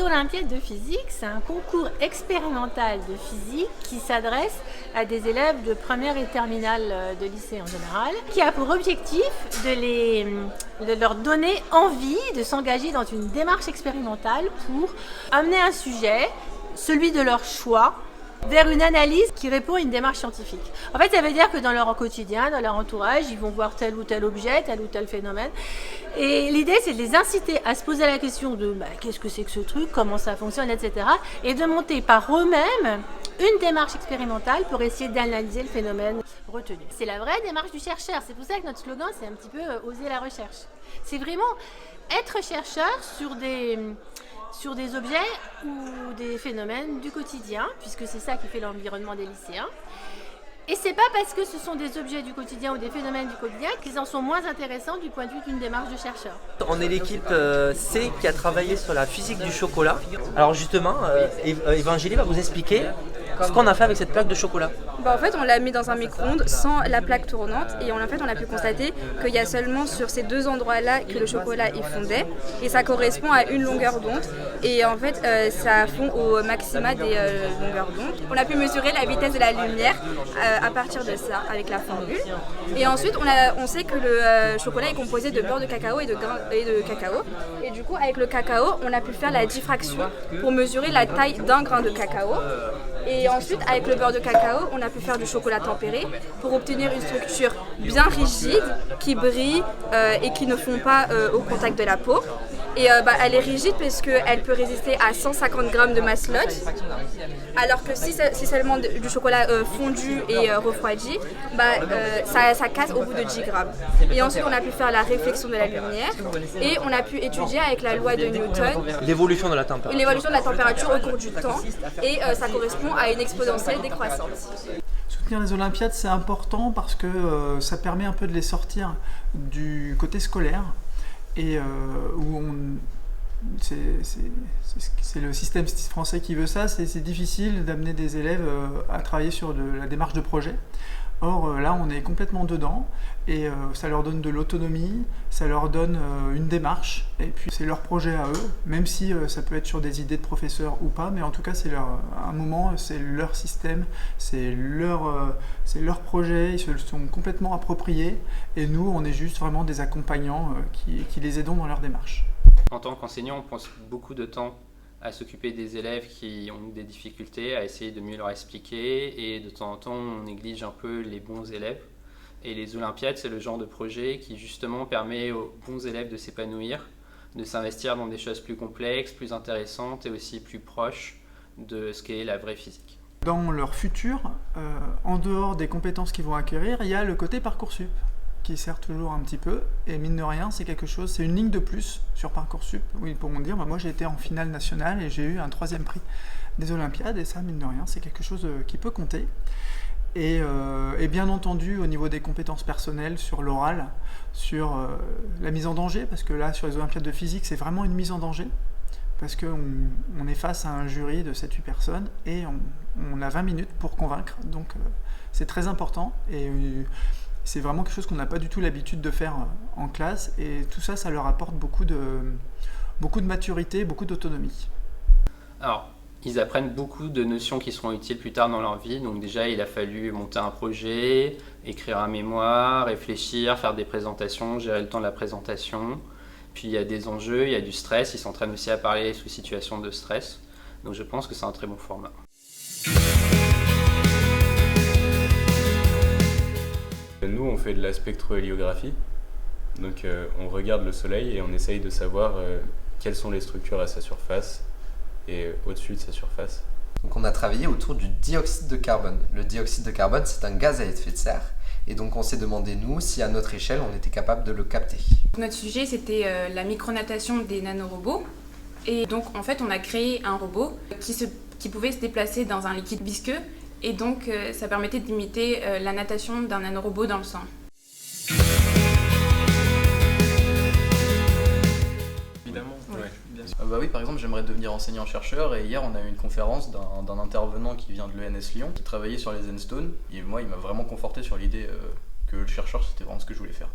Olympiades de physique, c'est un concours expérimental de physique qui s'adresse à des élèves de première et terminale de lycée en général, qui a pour objectif de leur donner envie de s'engager dans une démarche expérimentale pour amener un sujet, celui de leur choix, vers une analyse qui répond à une démarche scientifique. En fait, ça veut dire que dans leur quotidien, dans leur entourage, ils vont voir tel ou tel objet, tel ou tel phénomène. Et l'idée, c'est de les inciter à se poser la question de qu'est-ce que c'est que ce truc, comment ça fonctionne, etc. Et de monter par eux-mêmes une démarche expérimentale pour essayer d'analyser le phénomène retenu. C'est la vraie démarche du chercheur. C'est pour ça que notre slogan, c'est un petit peu oser la recherche. C'est vraiment être chercheur sur des objets ou des phénomènes du quotidien, puisque c'est ça qui fait l'environnement des lycéens. Et c'est pas parce que ce sont des objets du quotidien ou des phénomènes du quotidien qu'ils en sont moins intéressants du point de vue d'une démarche de chercheur. On est l'équipe C qui a travaillé sur la physique du chocolat. Alors justement, Évangélie va vous expliquer ce qu'on a fait avec cette plaque de chocolat. En fait, on l'a mis dans un micro-ondes sans la plaque tournante et on a pu constater qu'il y a seulement sur ces deux endroits-là que le chocolat il fondait et ça correspond à une longueur d'onde et en fait ça fond au maxima des longueurs d'onde. On a pu mesurer la vitesse de la lumière à partir de ça avec la formule et ensuite on sait que le chocolat est composé de beurre de cacao et de cacao et du coup avec le cacao on a pu faire la diffraction pour mesurer la taille d'un grain de cacao. Et ensuite, avec le beurre de cacao, on a pu faire du chocolat tempéré pour obtenir une structure bien rigide, qui brille et qui ne fond pas au contact de la peau. Et elle est rigide parce qu'elle peut résister à 150 grammes de masselotte, alors que si c'est seulement du chocolat fondu et refroidi, ça casse au bout de 10 grammes. Et ensuite, on a pu faire la réflexion de la lumière et on a pu étudier avec la loi de Newton l'évolution de la température au cours du temps et ça correspond à une exponentielle décroissante. Soutenir les Olympiades, c'est important parce que ça permet un peu de les sortir du côté scolaire et c'est le système français qui veut ça, c'est difficile d'amener des élèves à travailler sur la démarche de projet. Or là on est complètement dedans et ça leur donne de l'autonomie, ça leur donne une démarche et puis c'est leur projet à eux, même si ça peut être sur des idées de professeurs ou pas, mais en tout cas c'est un moment, c'est leur système, c'est leur projet, ils se le sont complètement appropriés et nous on est juste vraiment des accompagnants qui les aidons dans leur démarche. En tant qu'enseignant, on passe beaucoup de temps à s'occuper des élèves qui ont des difficultés, à essayer de mieux leur expliquer et de temps en temps on néglige un peu les bons élèves. Et les Olympiades, c'est le genre de projet qui justement permet aux bons élèves de s'épanouir, de s'investir dans des choses plus complexes, plus intéressantes et aussi plus proches de ce qu'est la vraie physique. Dans leur futur, en dehors des compétences qu'ils vont acquérir, il y a le côté Parcoursup qui sert toujours un petit peu et mine de rien c'est une ligne de plus sur Parcoursup où ils pourront dire moi j'ai été en finale nationale et j'ai eu un 3e prix des Olympiades et ça mine de rien c'est quelque chose qui peut compter et bien entendu au niveau des compétences personnelles sur l'oral, sur la mise en danger parce que là sur les Olympiades de physique c'est vraiment une mise en danger parce qu'on est face à un jury de 7-8 personnes et on a 20 minutes pour convaincre donc c'est très important et c'est vraiment quelque chose qu'on n'a pas du tout l'habitude de faire en classe et tout ça, ça leur apporte beaucoup de maturité, beaucoup d'autonomie. Alors, ils apprennent beaucoup de notions qui seront utiles plus tard dans leur vie. Donc déjà, il a fallu monter un projet, écrire un mémoire, réfléchir, faire des présentations, gérer le temps de la présentation. Puis il y a des enjeux, il y a du stress, ils s'entraînent aussi à parler sous situation de stress. Donc je pense que c'est un très bon format. Nous, on fait de la spectrohéliographie, donc on regarde le soleil et on essaye de savoir quelles sont les structures à sa surface et au-dessus de sa surface. Donc on a travaillé autour du dioxyde de carbone. Le dioxyde de carbone, c'est un gaz à effet de serre et donc on s'est demandé, nous, si à notre échelle, on était capable de le capter. Notre sujet, c'était la micronatation des nanorobots et donc en fait, on a créé un robot qui pouvait se déplacer dans un liquide visqueux. Et donc, ça permettait d'imiter la natation d'un nanorobot dans le sang. Évidemment, ouais. Bien sûr. Oui, par exemple, j'aimerais devenir enseignant-chercheur et hier, on a eu une conférence d'un intervenant qui vient de l'ENS Lyon, qui travaillait sur les Zenstones. Et moi, il m'a vraiment conforté sur l'idée que le chercheur, c'était vraiment ce que je voulais faire.